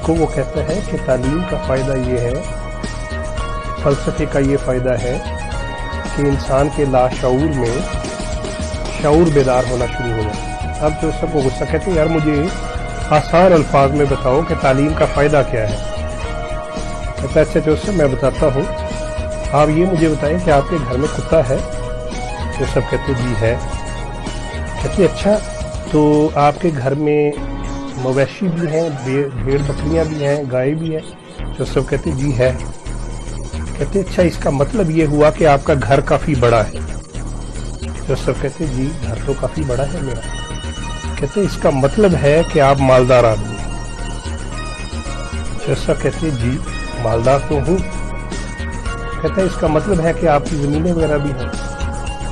को वो कहता है कि तालीम का फ़ायदा ये है, फ़लसफ़े का ये फ़ायदा है कि इंसान के लाशऊर में शऊर बेदार होना शुरू हो जाए। अब जो सबको गुस्सा कहते हैं, यार मुझे आसान अल्फाज में बताओ कि तालीम का फ़ायदा क्या है। कहता है अच्छा जोसेफ मैं बताता हूँ, आप ये मुझे बताएं कि आपके घर में कुत्ता है। जोसेफ कहते जी है। कहते अच्छा तो आपके घर में मवेशी भी हैं, भेड़ बकरियां भी हैं, गाय भी है। जोसेफ कहते जी है। कहते अच्छा इसका मतलब ये हुआ कि आपका घर काफ़ी बड़ा है। जोसेफ कहते जी घर तो काफ़ी बड़ा है मेरा। कहते इसका मतलब है कि आप मालदार आदमी हैं। जोसेफ कहते जी मालदार तो हूँ। कहते हैं इसका मतलब है कि आपकी ज़मीनें वगैरह भी हैं।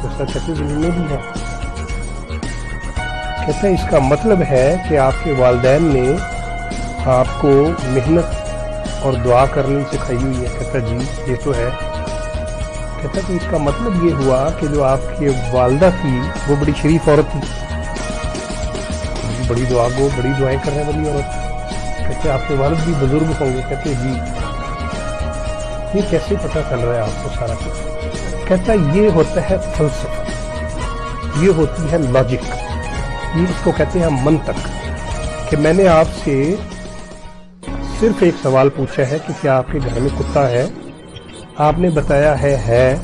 जोसेफ कहते ज़मीनें भी हैं। कहते हैं इसका मतलब है कि आपके वालिदैन ने आपको मेहनत और दुआ करनी सिखाई हुई है। कहता जी ये तो है। कहता तो इसका मतलब ये हुआ कि जो आपकी वालदा थी वो बड़ी शरीफ औरत थी, बड़ी दुआएं करने वाली औरत। कहते आपके वालिद भी बुजुर्ग होंगे। कहते जी। ये कैसे पता चल रहा है आपको सारा कुछ? कहता ये होता है फलसफा, ये होती है लॉजिक, ये इसको कहते हैं मंतक। कि मैंने आपसे सिर्फ एक सवाल पूछा है कि क्या आपके घर में कुत्ता है, आपने बताया है,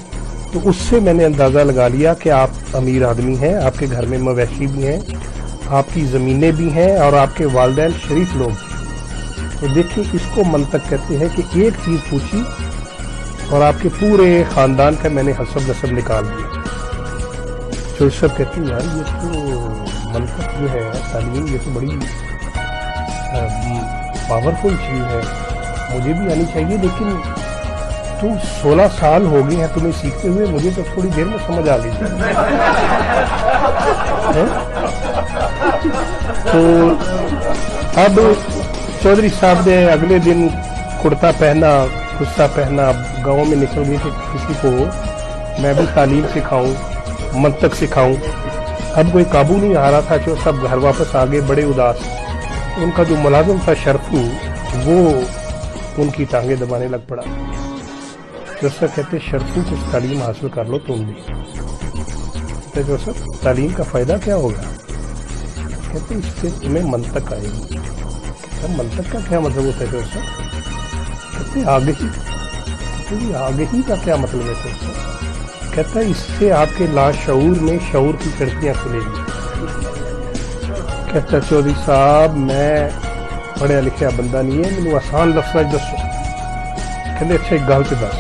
तो उससे मैंने अंदाज़ा लगा लिया कि आप अमीर आदमी हैं, आपके घर में मवेशी भी हैं, आपकी ज़मीनें भी हैं और आपके वालिदैन शरीफ लोग हैं। तो देखिए इसको मंतक कहते हैं कि एक चीज़ पूछी और आपके पूरे ख़ानदान का मैंने हसब नसब निकाल दिया। जोसेफ कहते हैं यार ये तो मंतक जो है तालीम, ये तो बड़ी पावरफुल चीज़ है, मुझे भी आनी चाहिए। लेकिन तुम 16 साल हो गए हैं तुम्हें सीखते हुए, मुझे तो थोड़ी देर में समझ आ गई। तो अब चौधरी साहब ने अगले दिन कुर्ता पहना, गुस्सा पहना, गाँव में निकल गए कि किसी को मैं भी तालीम सिखाऊं, मंतक सिखाऊं। अब कोई काबू नहीं आ रहा था, जो सब घर वापस आ गए बड़े उदास। उनका जो मुलाजिम था शरफू, वो उनकी टांगे दबाने लग पड़ा। जोसेफ कहते शरफू कुछ तालीम हासिल कर लो तुम भी। कहते जोसेफ तालीम का फ़ायदा क्या होगा? कहते इससे तुम्हें मंतक आएगी। कहते मंतक का क्या मतलब होता है जोसेफ? कहते आगही। कहते आगही का क्या मतलब है जोसेफ? कहता है इससे आपके लाशऊर में शऊर की खिड़कियां खुलेगी। कहता चौधरी साहब मैं पढ़िया लिखिया बंदा नहीं है, मैनू आसान लफ्ज़ दसो। कहते अच्छा एक गल तो दस,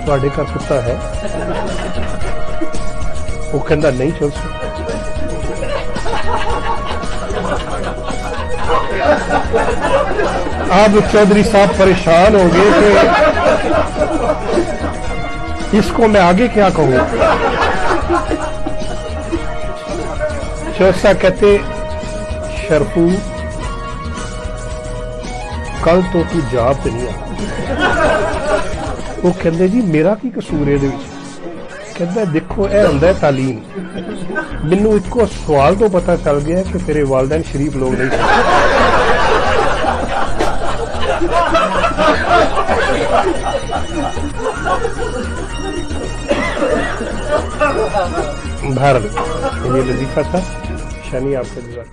तुहाडे घर कुत्ता है? वो कहता नहीं चल सो। अब चौधरी साहब परेशान हो गए कि इसको मैं आगे क्या कहूँ। जोसा कहते शरफू कल तो तू जाब नहीं आ। वो कहते जी मेरा की कसूर है? कहता देखो यह होंदा है तालीम। मैनू इको सवाल तो पता चल गया कि तेरे वालिदैन शरीफ लोग नहीं। भारत ये वजीफा था। शनि आपका जज़ाक।